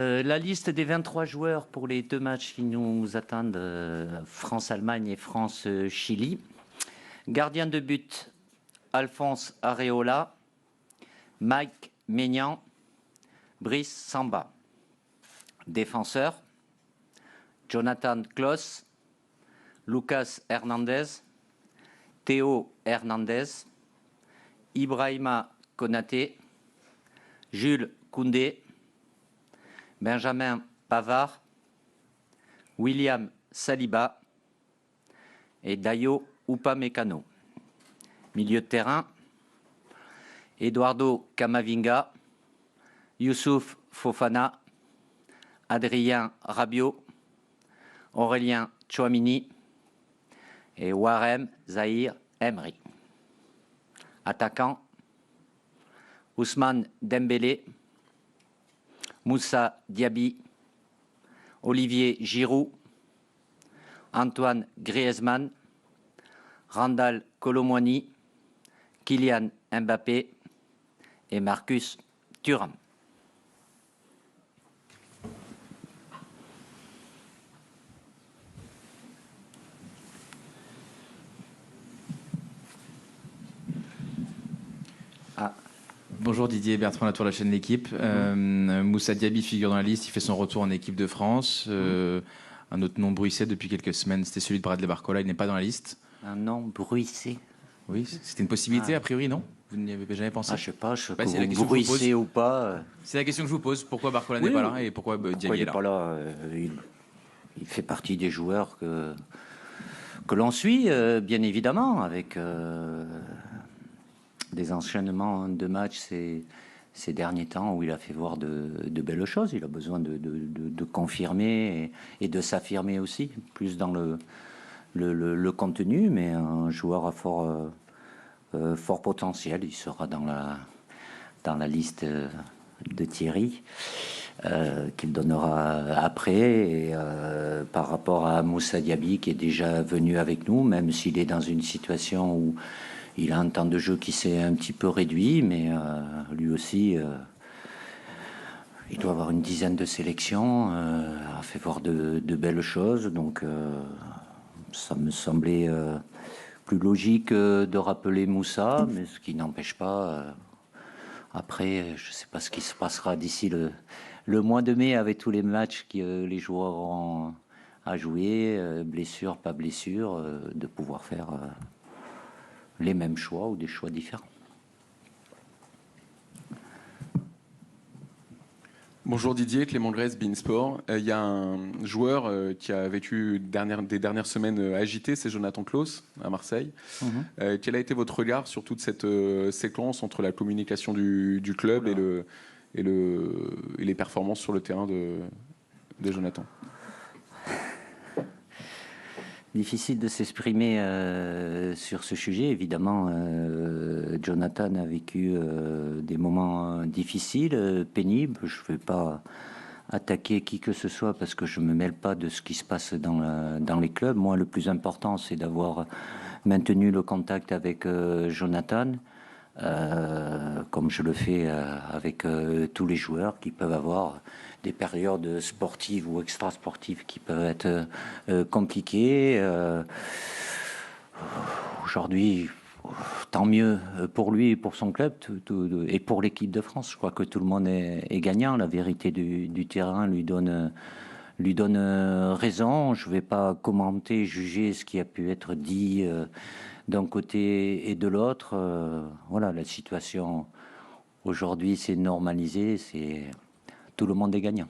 La liste des 23 joueurs pour les 2 matchs qui nous attendent, France-Allemagne et France-Chili. Gardien de but, Alphonse Areola, Mike Maignan, Brice Samba. Défenseur, Jonathan Klaus, Lucas Hernandez, Théo Hernandez, Ibrahima Konaté, Jules Koundé, Benjamin Pavard, William Saliba et Dayo Upamecano. Milieu de terrain, Eduardo Camavinga, Youssouf Fofana, Adrien Rabiot, Aurélien Tchouamini et Warem Zahir Emery. Attaquant, Ousmane Dembélé, Moussa Diaby, Olivier Giroud, Antoine Griezmann, Randal Kolo Muani, Kylian Mbappé et Marcus Thuram. Bonjour Didier, Bertrand Latour, la chaîne L'équipe. Moussa Diaby figure dans la liste, il fait son retour en équipe de France. Un autre nom bruissait depuis quelques semaines, c'était celui de Bradley Barcola, il n'est pas dans la liste. Un nom bruissé. Oui, c'était une possibilité a priori, non? Vous n'y avez jamais pensé? Je sais pas, c'est la question bruissé ou pas. C'est la question que je vous pose, pourquoi Barcola n'est pas là et pourquoi Diaby est là? Pas là il fait partie des joueurs que l'on suit, bien évidemment, avec des enchaînements de matchs ces derniers temps où il a fait voir de belles choses. Il a besoin de confirmer et de s'affirmer aussi, plus dans le contenu, mais un joueur à fort potentiel. Il sera dans la liste de Thierry qu'il donnera après. Et par rapport à Moussa Diaby qui est déjà venu avec nous, même s'il est dans une situation où il a un temps de jeu qui s'est un petit peu réduit, mais lui aussi, il doit avoir une dizaine de sélections, a fait voir de belles choses, donc ça me semblait plus logique de rappeler Moussa, mais ce qui n'empêche pas, après, je ne sais pas ce qui se passera d'ici le mois de mai avec tous les matchs que les joueurs auront à jouer, blessure, pas blessure, de pouvoir faire les mêmes choix ou des choix différents. Bonjour Didier, Clément Grèce, Beansport. Il y a un joueur qui a vécu des dernières semaines agitées, c'est Jonathan Klaus à Marseille. Quel a été votre regard sur toute cette séquence entre la communication du club et les performances sur le terrain de Jonathan? Difficile de s'exprimer sur ce sujet. Évidemment, Jonathan a vécu des moments difficiles, pénibles. Je ne vais pas attaquer qui que ce soit parce que je ne me mêle pas de ce qui se passe dans les clubs. Moi, le plus important, c'est d'avoir maintenu le contact avec Jonathan, comme je le fais avec tous les joueurs qui peuvent avoir des périodes sportives ou extrasportives qui peuvent être compliquées. Aujourd'hui, tant mieux pour lui et pour son club et pour l'équipe de France. Je crois que tout le monde est gagnant. La vérité du terrain lui donne raison. Je ne vais pas commenter, juger ce qui a pu être dit d'un côté et de l'autre. Voilà, la situation aujourd'hui s'est normalisée. Tout le monde est gagnant.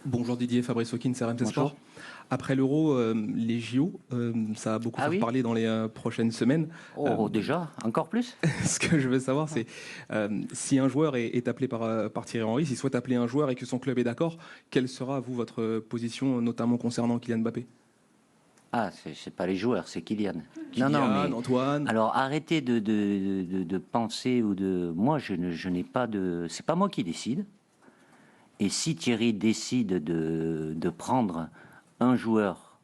Bonjour Didier, Fabrice Hawkins, RMC Sport. Après l'Euro, les JO, ça va beaucoup faire parler dans les prochaines semaines. Déjà, encore plus. Ce que je veux savoir, c'est si un joueur est appelé par Thierry Henry, s'il souhaite appeler un joueur et que son club est d'accord, quelle sera, vous, votre position, notamment concernant Kylian Mbappé? C'est pas les joueurs, c'est Kylian. Mais Antoine. Alors arrêtez de penser ou de. Moi, je n'ai pas de. C'est pas moi qui décide. Et si Thierry décide de prendre un joueur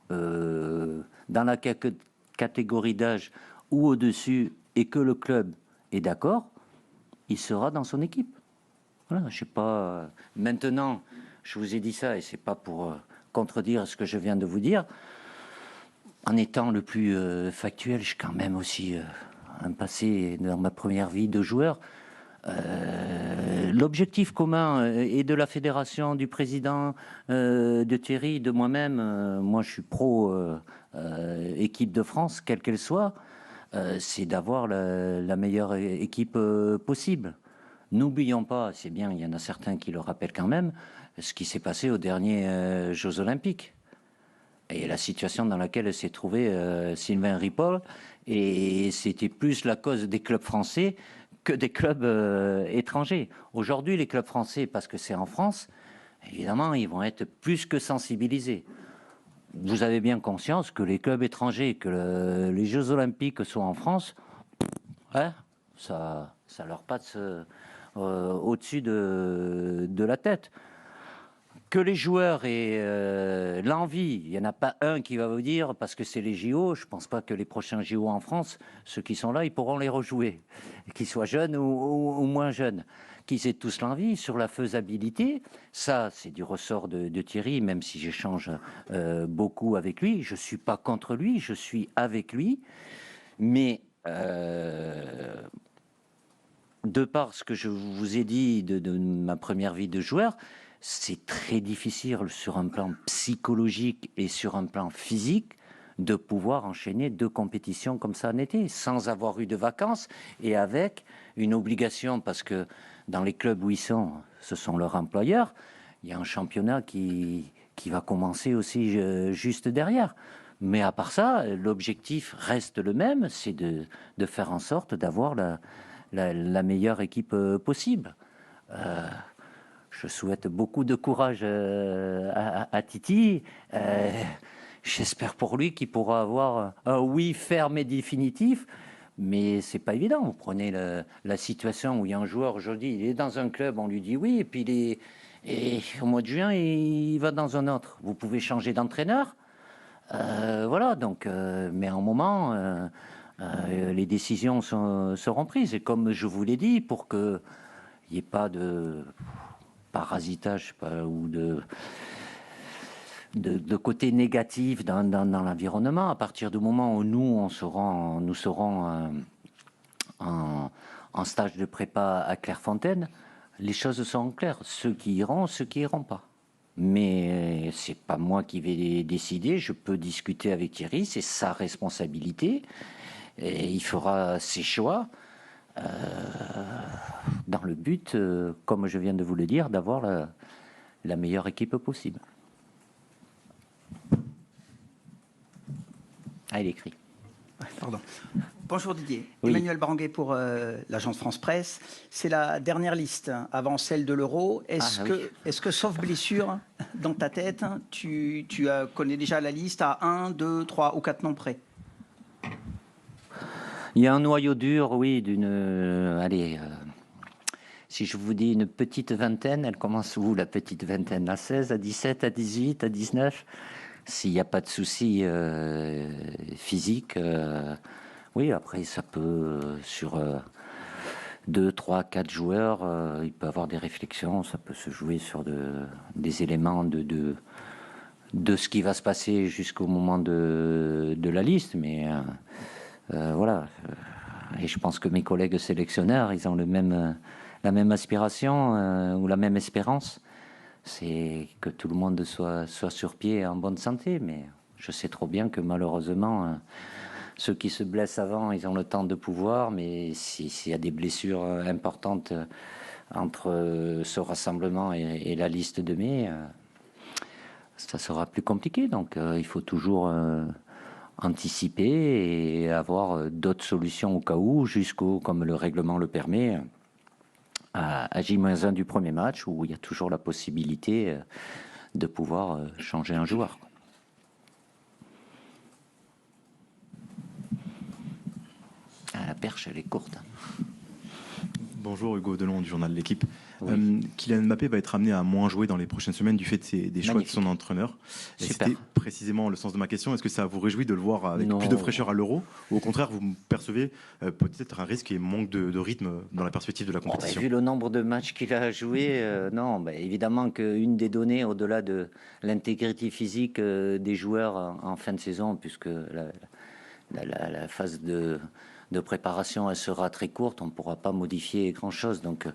dans la catégorie d'âge ou au-dessus et que le club est d'accord, il sera dans son équipe. Voilà, je sais pas. Maintenant, je vous ai dit ça et c'est pas pour contredire ce que je viens de vous dire. En étant le plus factuel, j'ai quand même aussi un passé dans ma première vie de joueur. L'objectif commun est de la fédération, du président, de Thierry, de moi-même. Moi, je suis pro équipe de France, quelle qu'elle soit. C'est d'avoir la meilleure équipe possible. N'oublions pas, c'est bien, il y en a certains qui le rappellent quand même, ce qui s'est passé aux derniers Jeux Olympiques et la situation dans laquelle s'est trouvé Sylvain Ripoll. Et c'était plus la cause des clubs français que des clubs étrangers. Aujourd'hui, les clubs français, parce que c'est en France, évidemment, ils vont être plus que sensibilisés. Vous avez bien conscience que les clubs étrangers, que les Jeux Olympiques soient en France, hein, ça leur passe au-dessus de la tête. Que les joueurs aient l'envie, il n'y en a pas un qui va vous dire, parce que c'est les JO, je ne pense pas que les prochains JO en France, ceux qui sont là, ils pourront les rejouer, qu'ils soient jeunes ou moins jeunes. Qu'ils aient tous l'envie sur la faisabilité, ça c'est du ressort de Thierry, même si j'échange beaucoup avec lui, je ne suis pas contre lui, je suis avec lui, mais de par ce que je vous ai dit de ma première vie de joueur, c'est très difficile sur un plan psychologique et sur un plan physique de pouvoir enchaîner 2 compétitions comme ça en été, sans avoir eu de vacances et avec une obligation, parce que dans les clubs où ils sont, ce sont leurs employeurs, il y a un championnat qui va commencer aussi juste derrière. Mais à part ça, l'objectif reste le même, c'est de faire en sorte d'avoir la meilleure équipe possible. Je souhaite beaucoup de courage à Titi. J'espère pour lui qu'il pourra avoir un oui ferme et définitif. Mais c'est pas évident. Vous prenez la situation où il y a un joueur aujourd'hui, il est dans un club, on lui dit oui, et puis et au mois de juin, il va dans un autre. Vous pouvez changer d'entraîneur. Voilà, donc, mais à un moment, les décisions seront prises. Et comme je vous l'ai dit, pour qu'il n'y ait pas de parasitage ou de côté négatif dans l'environnement, à partir du moment où nous serons en stage de prépa à Clairefontaine, les choses sont claires. Ceux qui iront, ceux qui iront pas. Mais c'est pas moi qui vais décider. Je peux discuter avec Thierry, c'est sa responsabilité. Et il fera ses choix dans le but, comme je viens de vous le dire, d'avoir la meilleure équipe possible. Ah, il écrit. Pardon. Bonjour Didier. Oui. Emmanuel Baranguet pour l'agence France Presse. C'est la dernière liste avant celle de l'Euro. Est-ce que, sauf blessure, dans ta tête, tu connais déjà la liste à 1, 2, 3 ou 4 noms près? Il y a un noyau dur, oui, si je vous dis une petite vingtaine, elle commence où la petite vingtaine? À 16, à 17, à 18, à 19? S'il n'y a pas de souci physique, oui, après ça peut, sur 2, 3, 4 joueurs, il peut y avoir des réflexions, ça peut se jouer sur des éléments de ce qui va se passer jusqu'au moment de la liste, mais voilà. Et je pense que mes collègues sélectionneurs, ils ont la même aspiration ou la même espérance. C'est que tout le monde soit sur pied et en bonne santé. Mais je sais trop bien que malheureusement, ceux qui se blessent avant, ils ont le temps de pouvoir. Mais s'il y a des blessures importantes entre ce rassemblement et la liste de mai, ça sera plus compliqué. Donc il faut toujours anticiper et avoir d'autres solutions au cas où, jusqu'au, comme le règlement le permet, à J-1 du premier match, où il y a toujours la possibilité de pouvoir changer un joueur. La perche, elle est courte. Bonjour, Hugo Delon du journal L'Équipe. Kylian Mbappé va être amené à moins jouer dans les prochaines semaines du fait des choix de son entraîneur. Et c'était précisément le sens de ma question. Est-ce que ça vous réjouit de le voir avec plus de fraîcheur à l'Euro, ou au contraire vous percevez peut-être un risque et manque de rythme dans la perspective de la compétition? Vu le nombre de matchs qu'il a joué, non, évidemment qu'une des données au-delà de l'intégrité physique des joueurs en fin de saison, puisque la phase de préparation, elle sera très courte, on ne pourra pas modifier grand-chose. Donc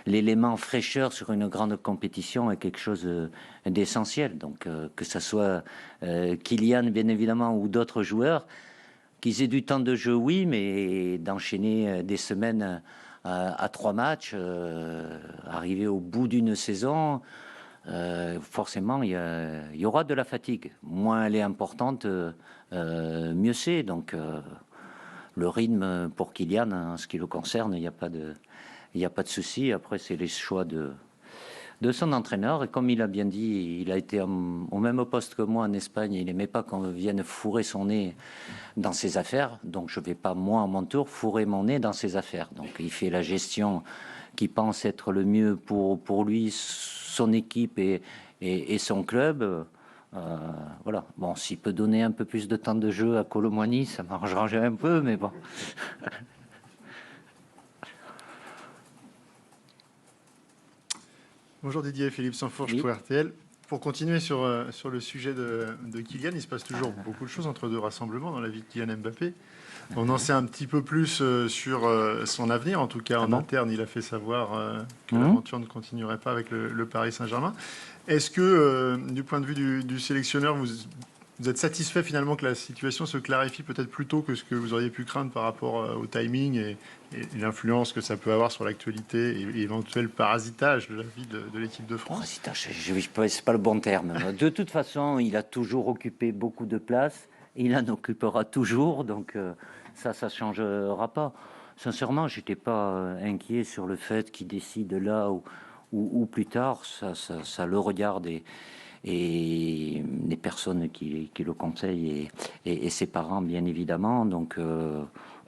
l'élément fraîcheur sur une grande compétition est quelque chose d'essentiel. Donc que ce soit Kylian, bien évidemment, ou d'autres joueurs, qu'ils aient du temps de jeu, oui, mais d'enchaîner des semaines à 3 matchs, arriver au bout d'une saison, forcément, il y aura de la fatigue. Moins elle est importante, mieux c'est. Donc le rythme pour Kylian, en ce qui le concerne, il n'y a pas de souci. Après, c'est les choix de son entraîneur. Et comme il a bien dit, il a été au même poste que moi en Espagne. Il n'aimait pas qu'on vienne fourrer son nez dans ses affaires. Donc, je ne vais pas, moi, à mon tour, fourrer mon nez dans ses affaires. Donc, il fait la gestion qui pense être le mieux pour lui, son équipe et son club. Voilà. Bon, s'il peut donner un peu plus de temps de jeu à Kolo Muani, ça m'arrangerait un peu, mais bon. Bonjour Didier, Philippe Sansfourche pour RTL. Pour continuer sur le sujet de Kylian, il se passe toujours beaucoup de choses entre deux rassemblements dans la vie de Kylian Mbappé. On en sait un petit peu plus sur son avenir. En tout cas, en interne, il a fait savoir que l'aventure ne continuerait pas avec le Paris Saint-Germain. Est-ce que, du point de vue du sélectionneur, vous êtes satisfait finalement que la situation se clarifie peut-être plus tôt que ce que vous auriez pu craindre par rapport au timing et l'influence que ça peut avoir sur l'actualité et éventuel parasitage de la vie de l'équipe de France? Parasitage, c'est pas le bon terme. De toute façon, il a toujours occupé beaucoup de place. Il en occupera toujours, donc ça changera pas. Sincèrement, j'étais pas inquiet sur le fait qu'il décide là ou plus tard. Ça le regarde et les personnes qui le conseillent et ses parents, bien évidemment. Donc,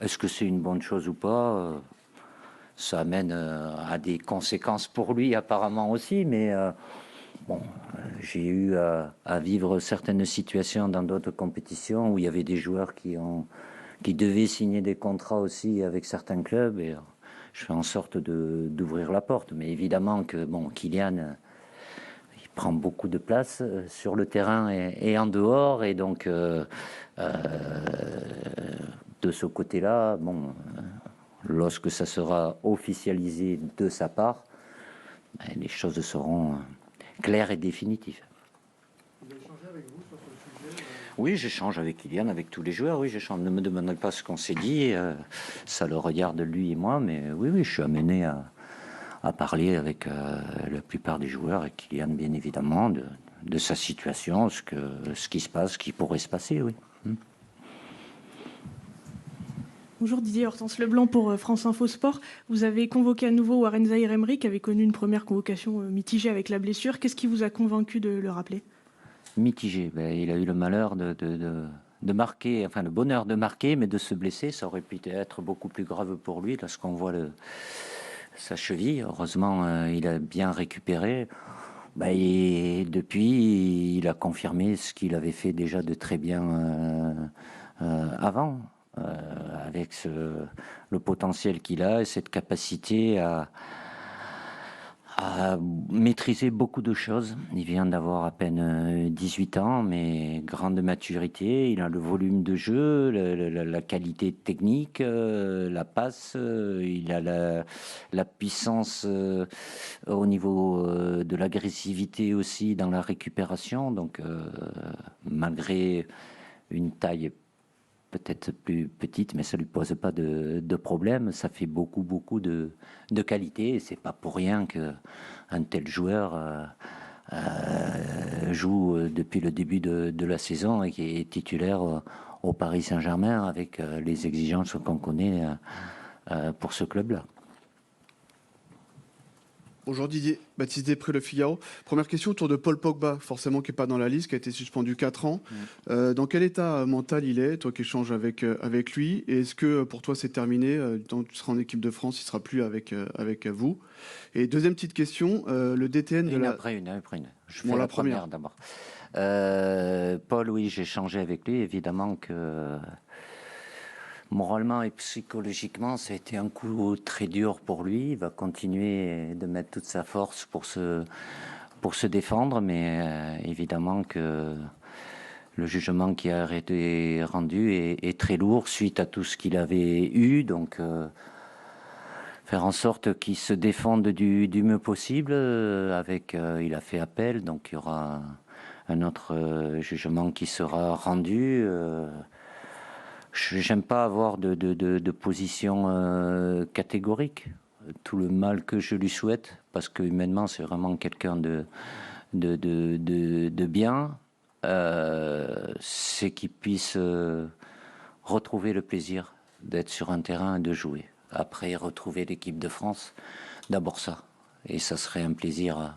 est-ce que c'est une bonne chose ou pas? Ça amène à des conséquences pour lui, apparemment aussi, mais bon, j'ai eu à vivre certaines situations dans d'autres compétitions où il y avait des joueurs qui devaient signer des contrats aussi avec certains clubs, et je fais en sorte d'ouvrir la porte. Mais évidemment que Kylian, il prend beaucoup de place sur le terrain et en dehors, et donc de ce côté-là, lorsque ça sera officialisé de sa part, les choses seront claires et définitives. Vous avez échangé avec vous sur ce sujet? Oui, j'échange avec Kylian, avec tous les joueurs. Oui, j'échange. Ne me demandez pas ce qu'on s'est dit. Ça le regarde lui et moi, mais oui, je suis amené à parler avec la plupart des joueurs, et Kylian, bien évidemment, de sa situation, ce qui se passe, ce qui pourrait se passer, oui. Bonjour Didier, Hortense Leblanc pour France Info Sport. Vous avez convoqué à nouveau Warren Zaïre-Emery, qui avait connu une première convocation mitigée avec la blessure. Qu'est-ce qui vous a convaincu de le rappeler? Mitigé. Il a eu le malheur de marquer, enfin le bonheur de marquer, mais de se blesser. Ça aurait pu être beaucoup plus grave pour lui lorsqu'on voit sa cheville. Heureusement, il a bien récupéré. Et depuis, il a confirmé ce qu'il avait fait déjà de très bien avant. Avec le potentiel qu'il a et cette capacité à maîtriser beaucoup de choses. Il vient d'avoir à peine 18 ans, mais grande maturité. Il a le volume de jeu, la qualité technique, la passe. Il a la puissance au niveau de l'agressivité aussi dans la récupération. Donc, malgré une taille peut-être plus petite, mais ça lui pose pas de problème. Ça fait beaucoup de qualité, et c'est pas pour rien qu'un tel joueur joue depuis le début de la saison et qui est titulaire au Paris Saint-Germain avec les exigences qu'on connaît pour ce club-là. Bonjour Didier, Baptiste Després, Le Figaro. Première question autour de Paul Pogba, forcément qui n'est pas dans la liste, qui a été suspendu 4 ans. Dans quel état mental il est, toi qui échanges avec lui? Et est-ce que pour toi c'est terminé? Quand tu seras en équipe de France, il ne sera plus avec vous. Et deuxième petite question, le DTN de la... Après une. Je fais la première d'abord. Paul, oui, j'ai échangé avec lui. Évidemment que moralement et psychologiquement, ça a été un coup très dur pour lui. Il va continuer de mettre toute sa force pour se défendre, mais évidemment que le jugement qui a été rendu est très lourd suite à tout ce qu'il avait eu. Donc, faire en sorte qu'il se défende du mieux possible. Il a fait appel, donc il y aura un autre jugement qui sera rendu. J'aime pas avoir de position catégorique. Tout le mal que je lui souhaite, parce que humainement c'est vraiment quelqu'un de bien, c'est qu'il puisse retrouver le plaisir d'être sur un terrain et de jouer. Après, retrouver l'équipe de France, d'abord ça. Et ça serait un plaisir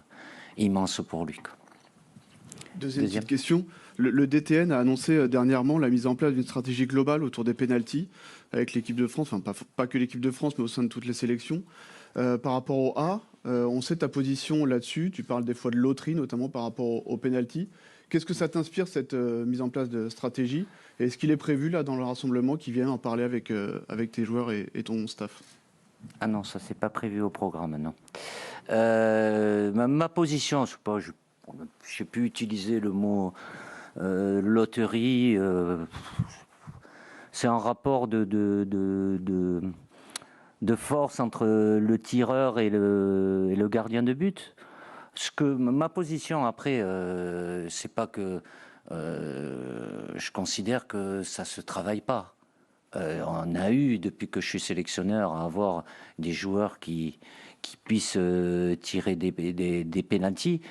immense pour lui. Deuxième petite question. Le DTN a annoncé dernièrement la mise en place d'une stratégie globale autour des pénaltys avec l'équipe de France, enfin pas que l'équipe de France, mais au sein de toutes les sélections. Par rapport au A, on sait ta position là-dessus. Tu parles des fois de loterie, notamment par rapport au pénalty. Qu'est-ce que ça t'inspire, cette mise en place de stratégie? Et est-ce qu'il est prévu là dans le rassemblement qui vient en parler avec tes joueurs et ton staff? Ah non, ça c'est pas prévu au programme, non. Ma position, je sais pas, j'ai pu utiliser le mot loterie. C'est un rapport de force entre le tireur et le gardien de but. Ma position après, c'est pas que je considère que ça se travaille pas. On a eu, depuis que je suis sélectionneur, à avoir des joueurs qui puissent tirer des pénaltys.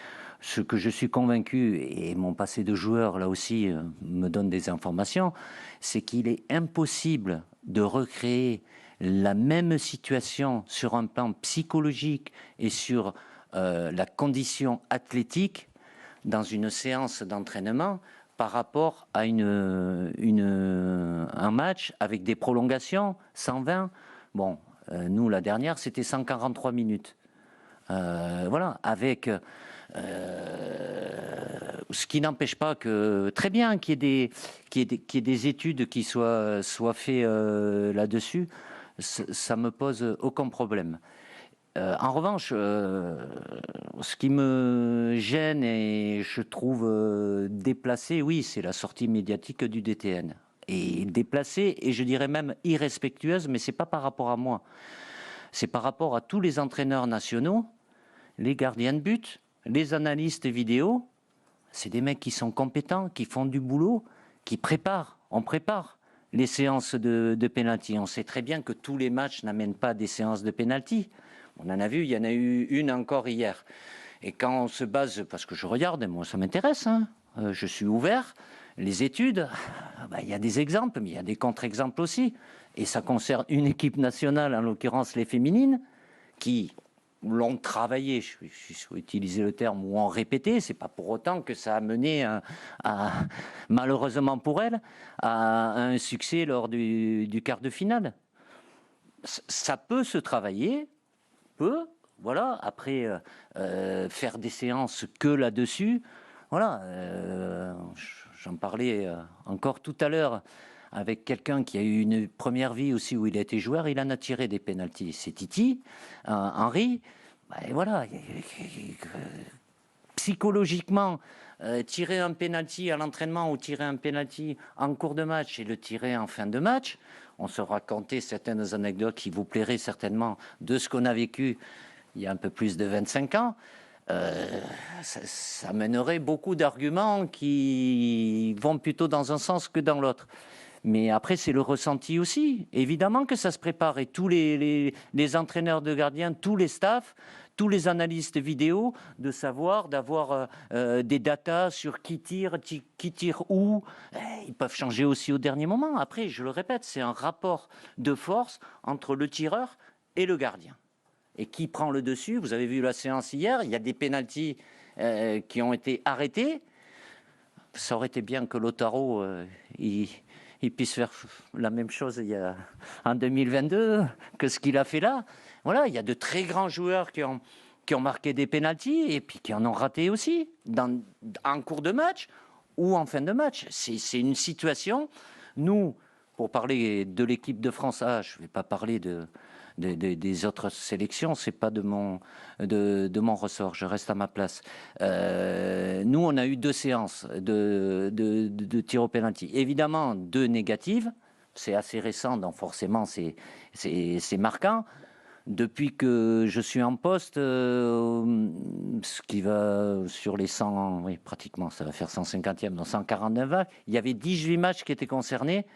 Ce que je suis convaincu, et mon passé de joueur là aussi me donne des informations, c'est qu'il est impossible de recréer la même situation sur un plan psychologique et sur la condition athlétique dans une séance d'entraînement par rapport à un match avec des prolongations, 120. Bon, nous, la dernière, c'était 143 minutes. Voilà, avec... ce qui n'empêche pas que, très bien, qu'il y ait des études qui soient faites là-dessus, ça me pose aucun problème. En revanche, ce qui me gêne et je trouve déplacé, oui, c'est la sortie médiatique du DTN. Et déplacée, et je dirais même irrespectueuse, mais c'est pas par rapport à moi. C'est par rapport à tous les entraîneurs nationaux, les gardiens de but, les analystes vidéo. C'est des mecs qui sont compétents, qui font du boulot, qui préparent. On prépare les séances de pénalty. On sait très bien que tous les matchs n'amènent pas des séances de pénalty. On en a vu, il y en a eu une encore hier. Et quand on se base, parce que je regarde, moi ça m'intéresse, hein, je suis ouvert, les études, il y a des exemples, mais il y a des contre-exemples aussi. Et ça concerne une équipe nationale, en l'occurrence les féminines, qui l'ont travaillé, je vais utiliser le terme, ou ont répété. C'est pas pour autant que ça a mené, malheureusement pour elles, à un succès lors du quart de finale. Ça peut se travailler, voilà. Après, faire des séances que là-dessus, voilà. J'en parlais encore tout à l'heure avec quelqu'un qui a eu une première vie aussi où il a été joueur, il en a tiré des pénaltys. C'est Titi, Henri. Et voilà. Psychologiquement, tirer un pénalty à l'entraînement ou tirer un pénalty en cours de match et le tirer en fin de match, on se racontait certaines anecdotes qui vous plairaient certainement de ce qu'on a vécu il y a un peu plus de 25 ans. Ça mènerait beaucoup d'arguments qui vont plutôt dans un sens que dans l'autre. Mais après, c'est le ressenti aussi. Évidemment que ça se prépare. Et tous les entraîneurs de gardiens, tous les staffs, tous les analystes vidéo, d'avoir des datas sur qui tire où. Ils peuvent changer aussi au dernier moment. Après, je le répète, c'est un rapport de force entre le tireur et le gardien. et qui prend le dessus. Vous avez vu la séance hier, il y a des pénaltys qui ont été arrêtés. Ça aurait été bien que Lautaro il puisse faire la même chose en 2022 que ce qu'il a fait là. Voilà, il y a de très grands joueurs qui ont marqué des pénaltys et puis qui en ont raté aussi en cours de match ou en fin de match. C'est une situation. Nous, pour parler de l'équipe de France, je ne vais pas parler des autres sélections, c'est pas de mon ressort, je reste à ma place. Nous, on a eu 2 séances de tir au pénalty. Évidemment, 2 négatives, c'est assez récent, donc forcément c'est marquant. Depuis que je suis en poste, ce qui va sur les 100, oui, pratiquement, ça va faire 150e, donc 149 vagues, il y avait 18 matchs qui étaient concernés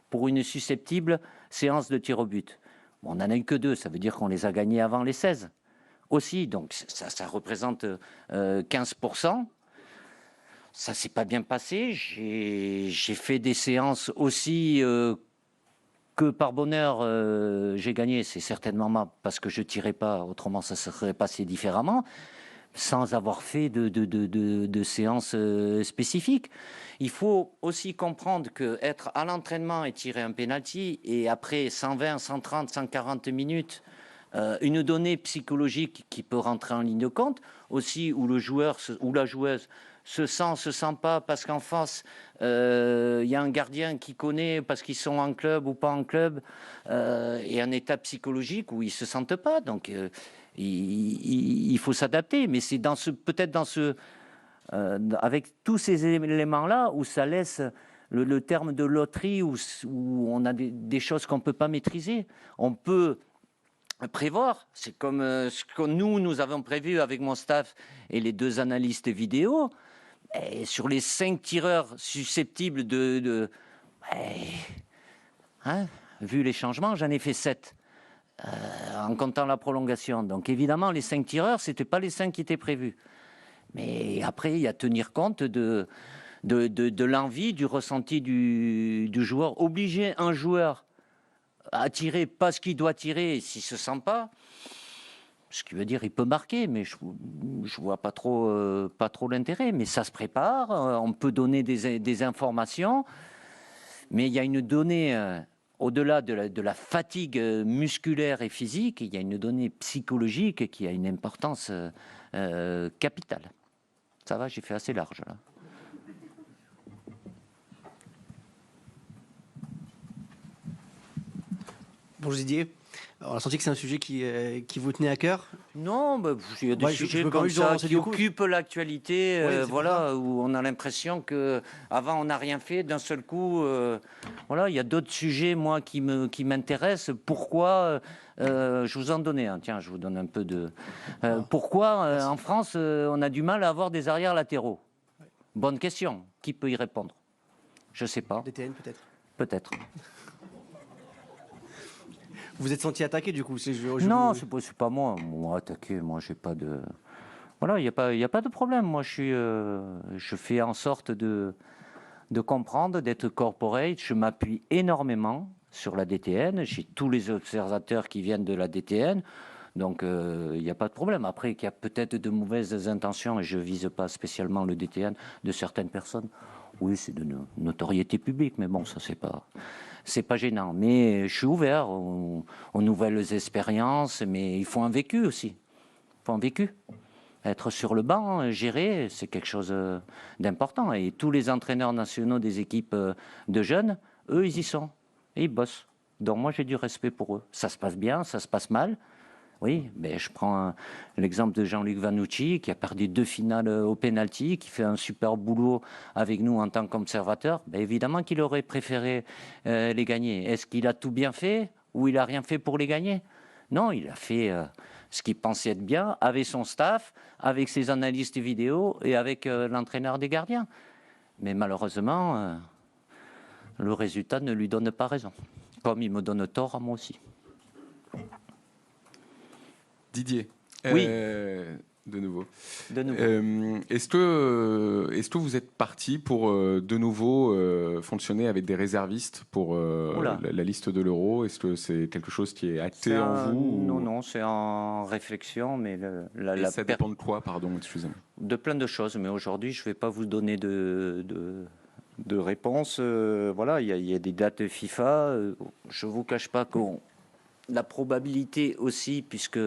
pour une susceptible séance de tir au but. Bon, on n'en a eu que 2, ça veut dire qu'on les a gagnés avant les 16 aussi, donc ça représente 15%. Ça s'est pas bien passé. J'ai fait des séances aussi que par bonheur j'ai gagné. C'est certainement parce que je tirais pas, autrement ça serait passé différemment, sans avoir fait de séances spécifiques. Il faut aussi comprendre qu'être à l'entraînement et tirer un penalty, et après 120, 130, 140 minutes, une donnée psychologique qui peut rentrer en ligne de compte, aussi où le joueur ou la joueuse se sent pas parce qu'en face, y a un gardien qui connaît parce qu'ils sont en club ou pas en club, et un état psychologique où ils se sentent pas. Donc, il faut s'adapter. Mais c'est avec tous ces éléments-là où ça laisse le terme de loterie, où on a des choses qu'on ne peut pas maîtriser. On peut prévoir, c'est comme ce que nous avons prévu avec mon staff et les 2 analystes vidéo. Et sur les 5 tireurs susceptibles vu les changements, j'en ai fait 7 en comptant la prolongation. Donc évidemment, les 5 tireurs, c'était pas les 5 qui étaient prévus. Mais après, il y a tenir compte de l'envie, du ressenti du joueur. Obliger un joueur à tirer parce qu'il doit tirer, s'il se sent pas, ce qui veut dire il peut marquer, mais je vois pas trop l'intérêt. Mais ça se prépare, on peut donner des informations, mais il y a une donnée, au-delà de la fatigue musculaire et physique, il y a une donnée psychologique qui a une importance capitale. Ça va, j'ai fait assez large là. Bonjour Didier. On a senti que c'est un sujet qui vous tenait à cœur. Non, il y a des sujets comme ça qui occupent l'actualité, où on a l'impression qu'avant on n'a rien fait, d'un seul coup, il y a d'autres sujets, moi, qui m'intéressent. Pourquoi je vous en donnais un, tiens, je vous donne un peu de... pourquoi, en France, on a du mal à avoir des arrières latéraux? Bonne question. Qui peut y répondre? Je ne sais pas. DTN, peut-être. Peut-être. Vous êtes senti attaqué du coup? Non, c'est pas moi. Moi, attaqué, moi, j'ai pas de... Voilà, il n'y a pas de problème. Moi, je fais en sorte de comprendre, d'être corporate. Je m'appuie énormément sur la DTN. J'ai tous les observateurs qui viennent de la DTN. Donc, il n'y a pas de problème. Après, qu'il y a peut-être de mauvaises intentions, et je ne vise pas spécialement le DTN, de certaines personnes. Oui, c'est de notoriété publique, mais bon, ça, c'est pas gênant. Mais je suis ouvert aux nouvelles expériences, mais il faut un vécu aussi. Il faut un vécu. Être sur le banc, gérer, c'est quelque chose d'important. Et tous les entraîneurs nationaux des équipes de jeunes, eux, ils y sont. Et ils bossent. Donc moi, j'ai du respect pour eux. Ça se passe bien, ça se passe mal. Oui, mais je prends l'exemple de Jean-Luc Vanucci, qui a perdu 2 finales au pénalty, qui fait un super boulot avec nous en tant qu'observateur. Ben évidemment qu'il aurait préféré les gagner. Est-ce qu'il a tout bien fait ou il n'a rien fait pour les gagner? Non, il a fait ce qu'il pensait être bien avec son staff, avec ses analystes vidéo et avec l'entraîneur des gardiens. Mais malheureusement, le résultat ne lui donne pas raison. Comme il me donne tort à moi aussi. Didier, oui. De nouveau. De nouveau. Est-ce que vous êtes parti pour de nouveau fonctionner avec des réservistes pour la liste de l'Euro? Est-ce que c'est quelque chose qui est acté en vous Non, c'est en réflexion, mais ça dépend de quoi, pardon, excusez-moi? De plein de choses, mais aujourd'hui, je ne vais pas vous donner de réponse. Voilà, il y a des dates FIFA. Je ne vous cache pas que la probabilité aussi, puisque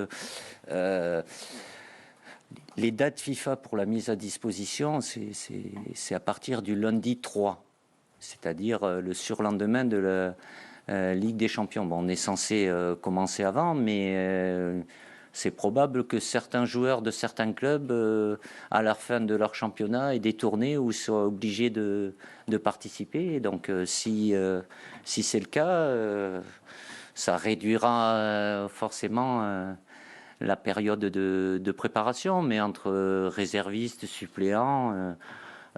les dates FIFA pour la mise à disposition, c'est à partir du lundi 3, c'est-à-dire le surlendemain de la Ligue des Champions. Bon, on est censé commencer avant, mais c'est probable que certains joueurs de certains clubs, à la fin de leur championnat, aient des tournées où ils soient obligés de participer. Et donc, si c'est le cas, ça réduira forcément la période de préparation. Mais entre réservistes, suppléants,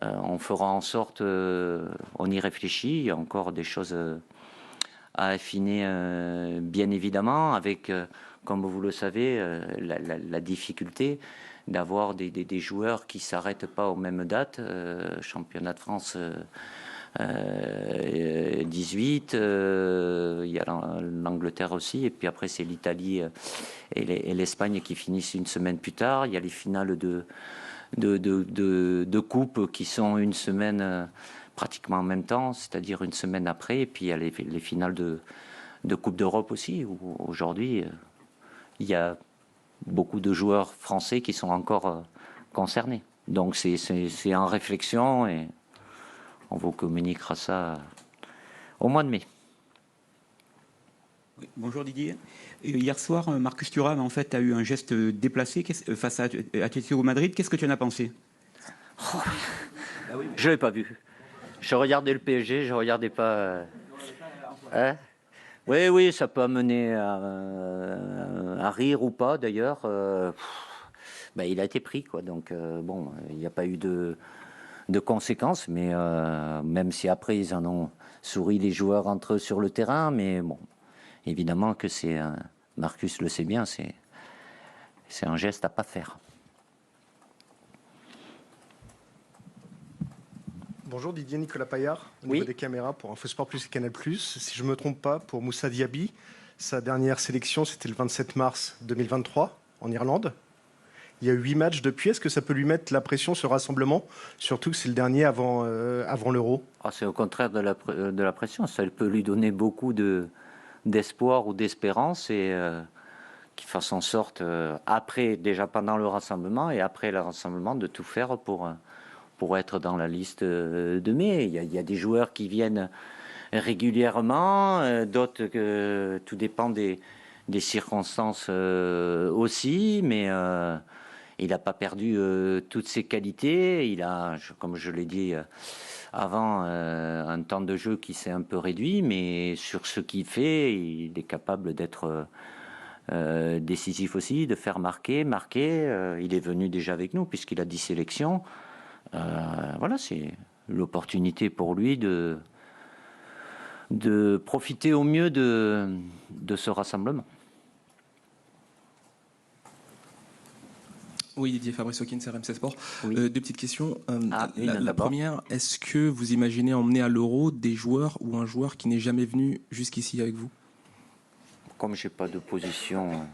on fera en sorte, on y réfléchit. Il y a encore des choses à affiner, bien évidemment, avec... comme vous le savez, la difficulté d'avoir des joueurs qui ne s'arrêtent pas aux mêmes dates. Championnat de France 18, il y a l'Angleterre aussi, et puis après c'est l'Italie et l'Espagne qui finissent une semaine plus tard. Il y a les finales de coupe qui sont une semaine pratiquement en même temps, c'est-à-dire une semaine après, et puis il y a les finales de Coupe d'Europe aussi, où aujourd'hui... il y a beaucoup de joueurs français qui sont encore concernés. Donc c'est en réflexion et on vous communiquera ça au mois de mai. Oui, bonjour Didier. Hier soir, Marcus Thuram en fait a eu un geste déplacé face à Atlético Madrid. Qu'est-ce que tu en as pensé? Je ne l'ai pas vu. Je regardais le PSG, je ne regardais pas... Oui, ça peut amener à rire ou pas, d'ailleurs. Il a été pris, quoi. Donc, bon, il n'y a pas eu de conséquences, mais même si après, ils en ont souri, les joueurs entre eux sur le terrain, mais bon, évidemment que c'est... Marcus le sait bien, c'est un geste à pas faire. Bonjour Didier, Nicolas Paillard, au niveau des caméras pour InfoSport Plus et Canal+. Si je ne me trompe pas, pour Moussa Diaby, sa dernière sélection, c'était le 27 mars 2023 en Irlande. Il y a 8 matchs depuis. Est-ce que ça peut lui mettre la pression, ce rassemblement? Surtout que c'est le dernier avant l'Euro. C'est au contraire de la pression. Ça peut lui donner beaucoup d'espoir ou d'espérance et qu'il fasse en sorte, après, déjà pendant le rassemblement et après le rassemblement, de tout faire pour être dans la liste de mai. Il y a des joueurs qui viennent régulièrement, d'autres que tout dépend des circonstances aussi, mais il n'a pas perdu toutes ses qualités. Il a, comme je l'ai dit avant, un temps de jeu qui s'est un peu réduit, mais sur ce qu'il fait, il est capable d'être décisif aussi, de faire marquer. Il est venu déjà avec nous puisqu'il a 10 sélections. Voilà, c'est l'opportunité pour lui de profiter au mieux de ce rassemblement. Oui, Didier, Fabrice Hawkins, RMC Sport. Oui. Deux petites questions. La première, est-ce que vous imaginez emmener à l'Euro des joueurs ou un joueur qui n'est jamais venu jusqu'ici avec vous? Comme je n'ai pas de position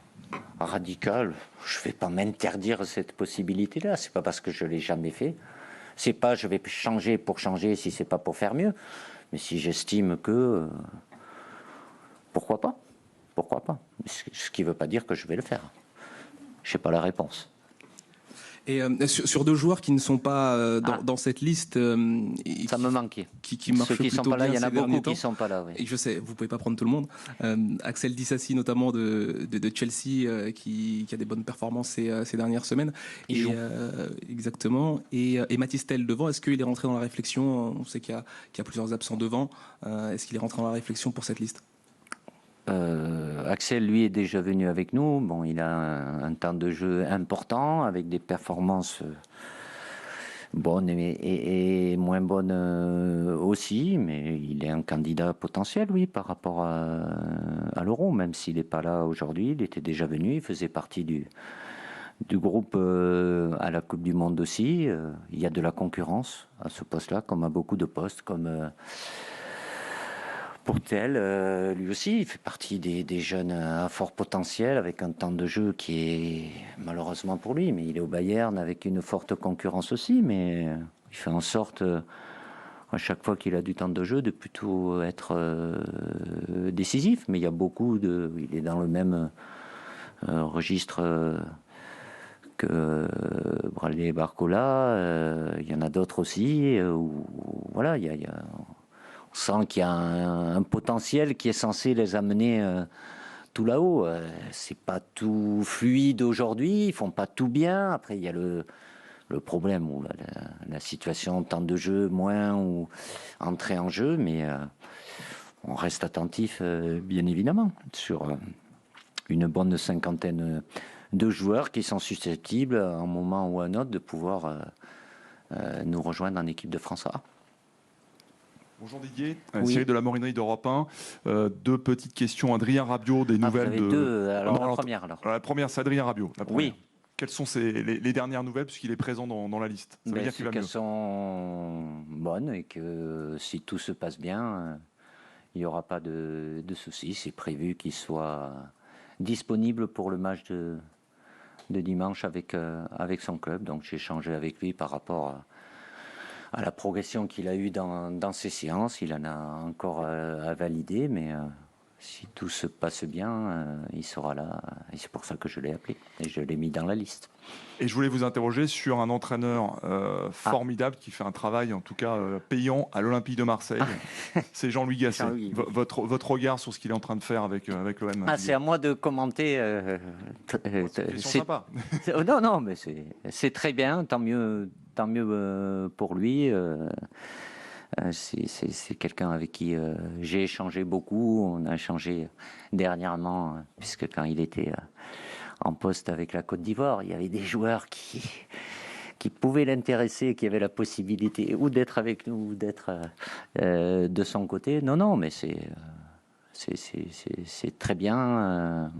radicale, je ne vais pas m'interdire cette possibilité-là. Ce n'est pas parce que je ne l'ai jamais fait. C'est pas je vais changer pour changer si ce n'est pas pour faire mieux. Mais si j'estime que... pourquoi pas? Ce qui ne veut pas dire que je vais le faire. Je n'ai pas la réponse. Et sur deux joueurs qui ne sont pas dans cette liste, ça me manquait. Qui marchent ceux qui plutôt sont pas là, bien il y en a ces derniers beaucoup temps. qui sont pas là. Oui. Et je sais, vous pouvez pas prendre tout le monde. Axel Disasi notamment de Chelsea, qui a des bonnes performances ces dernières semaines. Exactement. Et Mathys Tel devant. Est-ce qu'il est rentré dans la réflexion? On sait qu'il y a plusieurs absents devant. Est-ce qu'il est rentré dans la réflexion pour cette liste? Axel, lui, est déjà venu avec nous. Bon, il a un temps de jeu important, avec des performances bonnes et moins bonnes aussi, mais il est un candidat potentiel, oui, par rapport à l'Euro, même s'il n'est pas là aujourd'hui. Il était déjà venu, il faisait partie du groupe à la Coupe du Monde aussi. Il y a de la concurrence à ce poste-là, comme à beaucoup de postes, comme Pourtel, lui aussi, il fait partie des jeunes à fort potentiel, avec un temps de jeu qui est malheureusement pour lui, mais il est au Bayern avec une forte concurrence aussi, mais il fait en sorte, à chaque fois qu'il a du temps de jeu, de plutôt être décisif. Mais il y a il est dans le même registre que Bradley Barcola. Il y en a d'autres aussi, où, voilà, on sent qu'il y a un potentiel qui est censé les amener tout là-haut. C'est pas tout fluide aujourd'hui, ils font pas tout bien. Après, il y a le problème où la situation, temps de jeu, moins ou entrée en jeu, mais on reste attentif, bien évidemment, sur une bonne cinquantaine de joueurs qui sont susceptibles, à un moment ou à un autre, de pouvoir nous rejoindre en équipe de France A. Bonjour Didier, Oui. Cyril de la Morinerie d'Europe 1. Deux petites questions. Adrien Rabiot, des nouvelles vous avez de. deux. Alors, la première, alors. La première, c'est Adrien Rabiot. Oui. Quelles sont les dernières nouvelles, puisqu'il est présent dans la liste? Ça veut dire qu'il va mieux. Qu'elles sont bonnes et que si tout se passe bien, il n'y aura pas de soucis. C'est prévu qu'il soit disponible pour le match de dimanche avec son club. Donc j'ai échangé avec lui par rapport à la progression qu'il a eue dans ses séances. Il en a encore à valider, mais si tout se passe bien, il sera là. Et c'est pour ça que je l'ai appelé et je l'ai mis dans la liste. Et je voulais vous interroger sur un entraîneur formidable qui fait un travail, en tout cas payant, à l'Olympique de Marseille. C'est Jean-Louis Gasset. Jean-Louis. Votre regard sur ce qu'il est en train de faire avec l'OM. C'est à moi de commenter. C'est sympa. Non, mais c'est très bien. Tant mieux pour lui. C'est quelqu'un avec qui j'ai échangé beaucoup. On a échangé dernièrement, puisque quand il était en poste avec la Côte d'Ivoire, il y avait des joueurs qui pouvaient l'intéresser, qui avaient la possibilité ou d'être avec nous ou d'être de son côté. Non, mais c'est très bien.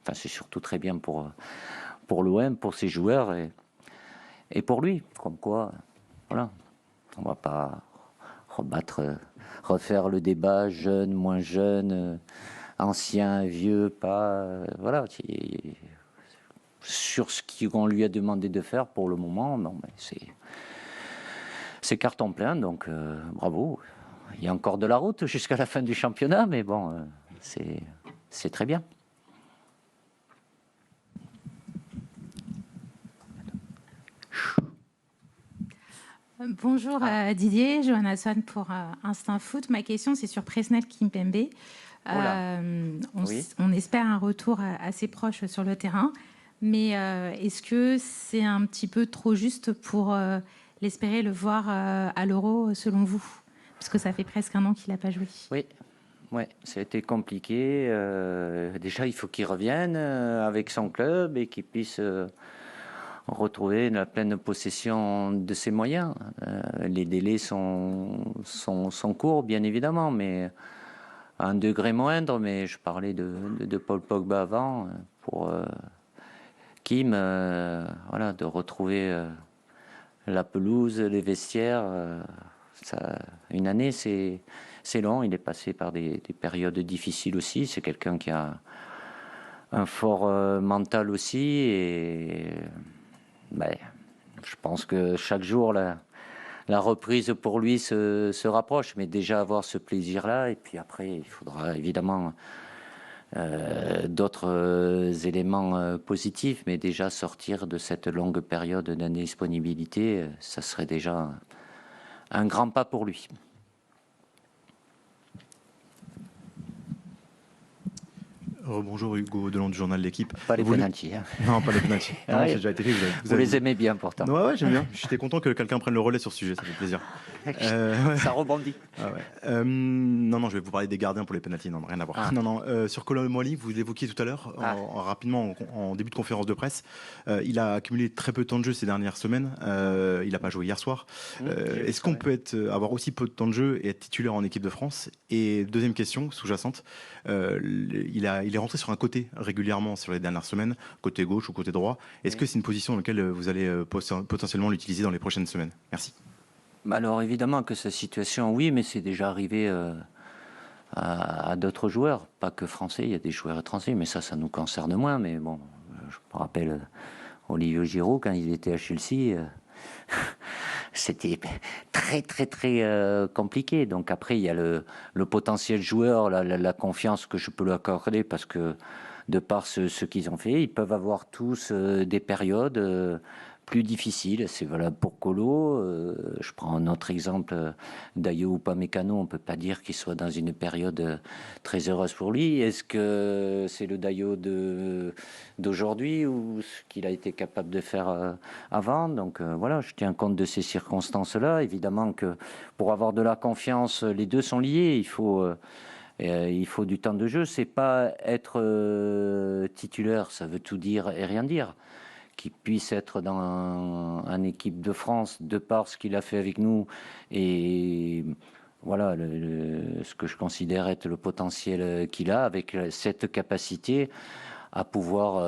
Enfin, c'est surtout très bien pour l'OM, pour ses joueurs et pour lui. Comme quoi, voilà, on va pas refaire le débat jeune, moins jeune, ancien, vieux, pas. Voilà. Sur ce qu'on lui a demandé de faire pour le moment, non, mais c'est carton plein, donc bravo. Il y a encore de la route jusqu'à la fin du championnat, mais bon, c'est très bien. Bonjour Didier, Johanna Swan pour Instinct Foot. Ma question, c'est sur Presnel Kimpembe. On espère un retour assez proche sur le terrain, mais est-ce que c'est un petit peu trop juste pour l'espérer le voir à l'Euro, selon vous? Parce que ça fait presque un an qu'il n'a pas joué. Oui, ça a été compliqué. Déjà, il faut qu'il revienne avec son club et qu'il puisse retrouver la pleine possession de ses moyens. Les délais sont courts, bien évidemment, mais à un degré moindre. Mais je parlais de Paul Pogba avant, pour Kim, voilà, de retrouver la pelouse, les vestiaires. Une année, c'est long. Il est passé par des périodes difficiles aussi. C'est quelqu'un qui a un fort mental aussi, et je pense que chaque jour, la reprise pour lui se rapproche, mais déjà avoir ce plaisir-là, et puis après, il faudra évidemment d'autres éléments positifs, mais déjà sortir de cette longue période d'indisponibilité, ça serait déjà un grand pas pour lui. Bonjour Hugo Delon du journal L'Équipe. Pas les pénaltys. Hein. Non, pas les pénaltys. Non, c'est déjà été fait. Vous les aimez bien pourtant. Ouais, j'aime bien. J'étais content que quelqu'un prenne le relais sur ce sujet, ça fait plaisir. Ça rebondit. Non, je vais vous parler des gardiens pour les pénaltys. Non, rien à voir. Non. Sur Koulibaly, vous l'évoquiez tout à l'heure, rapidement en début de conférence de presse. Il a accumulé très peu de temps de jeu ces dernières semaines. Il n'a pas joué hier soir. Est-ce qu'on peut avoir aussi peu de temps de jeu et être titulaire en équipe de France? Et deuxième question sous-jacente, il a il est rentré sur un côté régulièrement sur les dernières semaines, côté gauche ou côté droit. Est-ce que c'est une position dans laquelle vous allez potentiellement l'utiliser dans les prochaines semaines? Merci. Alors évidemment que sa situation, oui, mais c'est déjà arrivé à d'autres joueurs, pas que français, il y a des joueurs étrangers, mais ça nous concerne moins. Mais bon, je me rappelle Olivier Giroud, quand il était à Chelsea, c'était très compliqué. Donc après, il y a le potentiel joueur, la confiance que je peux lui accorder, parce que de par ce qu'ils ont fait, ils peuvent avoir tous des périodes plus difficile. C'est valable pour Colo. Je prends un autre exemple, Dayo Upamecano. On ne peut pas dire qu'il soit dans une période très heureuse pour lui. Est-ce que c'est le Dayo d'aujourd'hui ou ce qu'il a été capable de faire avant? Donc voilà, je tiens compte de ces circonstances-là. Évidemment que pour avoir de la confiance, les deux sont liés. Il faut du temps de jeu. C'est pas être titulaire, ça veut tout dire et rien dire. Qu'il puisse être dans un équipe de France de par ce qu'il a fait avec nous et voilà ce que je considère être le potentiel qu'il a, avec cette capacité à pouvoir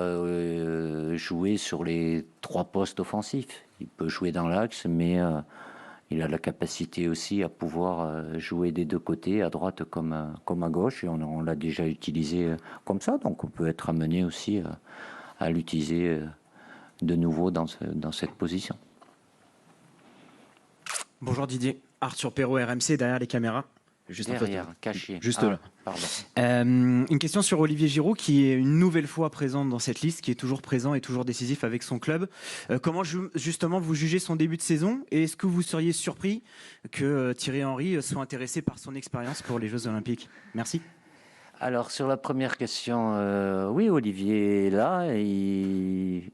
jouer sur les 3 postes offensifs. Il peut jouer dans l'axe, mais il a la capacité aussi à pouvoir jouer des deux côtés, à droite comme à gauche, et on l'a déjà utilisé comme ça, donc on peut être amené aussi à l'utiliser de nouveau dans cette position. Bonjour Didier, Arthur Perrault, RMC, derrière les caméras. Juste derrière, caché. Juste là. Pardon. Une question sur Olivier Giroud, qui est une nouvelle fois présent dans cette liste, qui est toujours présent et toujours décisif avec son club. Comment justement vous jugez son début de saison, et est-ce que vous seriez surpris que Thierry Henry soit intéressé par son expérience pour les Jeux Olympiques? Merci. Alors sur la première question, oui, Olivier est là, il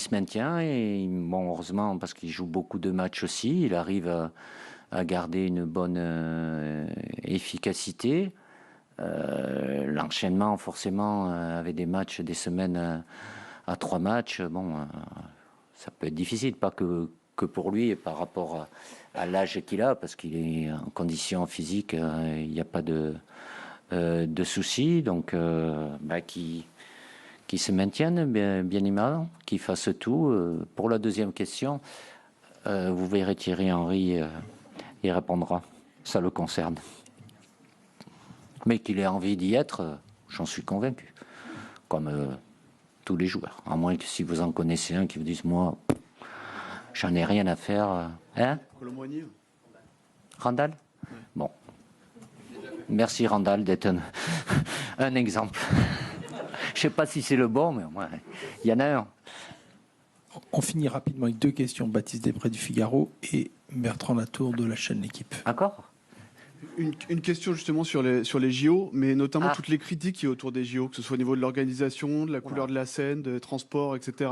se maintient, et bon, heureusement, parce qu'il joue beaucoup de matchs aussi, il arrive à garder une bonne efficacité. L'enchaînement, forcément, avec des matchs, des semaines à 3 matchs, bon, ça peut être difficile, pas que pour lui, et par rapport à l'âge qu'il a, parce qu'il est en condition physique, il n'y a pas de soucis, donc qui se maintiennent bien évidemment, qui fassent tout. Pour la deuxième question, vous verrez Thierry Henry, il répondra, ça le concerne. Mais qu'il ait envie d'y être, j'en suis convaincu, comme tous les joueurs. À moins que si vous en connaissez un qui vous dise, moi, j'en ai rien à faire. Hein? Randall? Bon. Merci Randall d'être un exemple. Je ne sais pas si c'est le bon, mais il y en a un. On finit rapidement avec 2 questions. Baptiste Després du Figaro et Bertrand Latour de la chaîne L'Équipe. D'accord. Une question justement sur les JO, mais notamment toutes les critiques qui y a autour des JO, que ce soit au niveau de l'organisation, de la couleur de la scène, des transports, etc.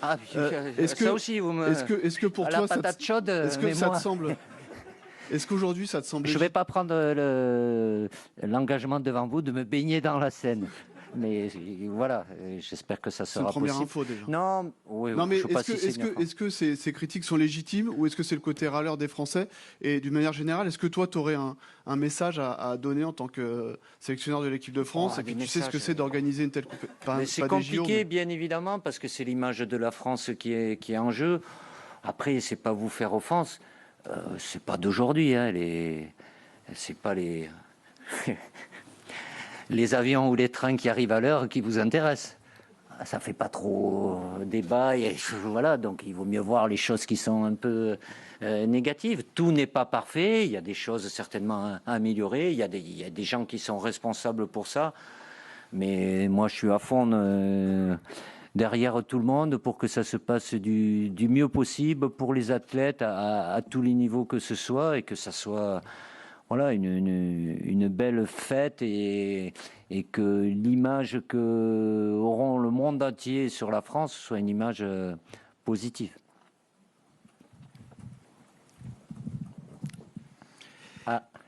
Ça aussi, vous me... Est-ce que pour toi, ça te semble... Est-ce qu'aujourd'hui, ça te semble... Je ne vais pas prendre l'engagement devant vous de me baigner dans la Seine. Mais voilà, j'espère que ça sera possible. C'est une première info déjà. Non, oui, non, mais je sais pas si est-ce que ces critiques sont légitimes, ou est-ce que c'est le côté râleur des Français? Et d'une manière générale, est-ce que toi, tu aurais un message à donner en tant que sélectionneur de l'équipe de France, et puis tu sais ce que c'est d'organiser une telle compétition? C'est compliqué, bien évidemment, parce que c'est l'image de la France qui est en jeu. Après, c'est pas vous faire offense. C'est pas d'aujourd'hui, hein, c'est pas les avions ou les trains qui arrivent à l'heure qui vous intéressent. Ça fait pas trop débat, et voilà, donc il vaut mieux voir les choses qui sont un peu négatives. Tout n'est pas parfait, il y a des choses certainement à améliorer, il y a des gens qui sont responsables pour ça, mais moi je suis à fond derrière tout le monde pour que ça se passe du mieux possible pour les athlètes à tous les niveaux que ce soit, et que ça soit voilà, une belle fête, et que l'image que auront le monde entier sur la France soit une image positive.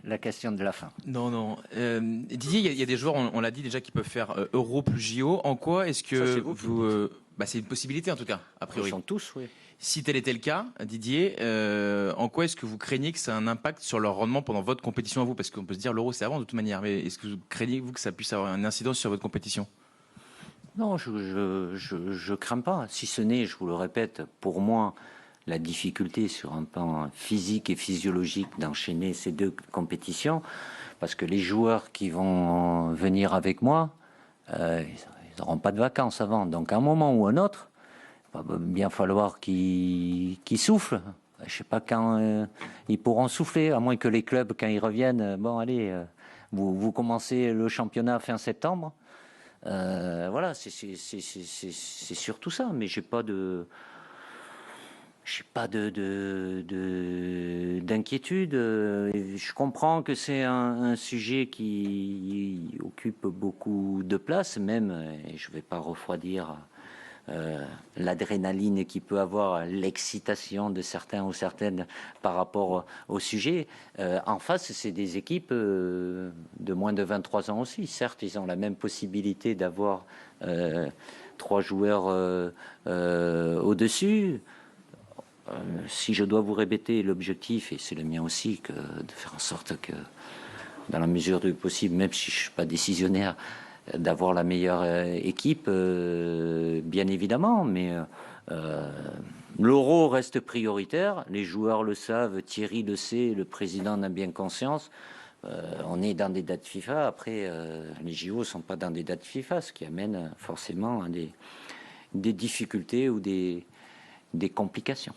La question de la fin. Non. Didier, il y a des joueurs, on l'a dit déjà, qui peuvent faire Euro plus JO. En quoi est-ce que vous... c'est une possibilité en tout cas, a priori. Ils sont tous, oui. Si tel était le cas, Didier, en quoi est-ce que vous craignez que ça ait un impact sur leur rendement pendant votre compétition à vous? Parce qu'on peut se dire l'Euro c'est avant de toute manière, mais est-ce que vous craignez vous que ça puisse avoir une incidence sur votre compétition? Non, je crains pas. Si ce n'est, je vous le répète, pour moi, la difficulté sur un plan physique et physiologique d'enchaîner ces deux compétitions, parce que les joueurs qui vont venir avec moi, ils n'auront pas de vacances avant. Donc à un moment ou un autre, il va bien falloir qu'ils soufflent. Je ne sais pas quand ils pourront souffler, à moins que les clubs, quand ils reviennent, bon allez, vous commencez le championnat fin septembre. Voilà, c'est surtout ça, mais j'ai pas d'inquiétude. Je comprends que c'est un sujet qui occupe beaucoup de place, même, et je vais pas refroidir l'adrénaline qui peut avoir, l'excitation de certains ou certaines par rapport au sujet. En face, c'est des équipes de moins de 23 ans aussi. Certes, ils ont la même possibilité d'avoir 3 joueurs au-dessus. Si je dois vous répéter l'objectif, et c'est le mien aussi, que de faire en sorte que, dans la mesure du possible, même si je ne suis pas décisionnaire, d'avoir la meilleure équipe, bien évidemment, mais l'Euro reste prioritaire, les joueurs le savent, Thierry le sait, le président en a bien conscience. On est dans des dates FIFA, après les JO ne sont pas dans des dates FIFA, ce qui amène forcément à des difficultés ou des complications.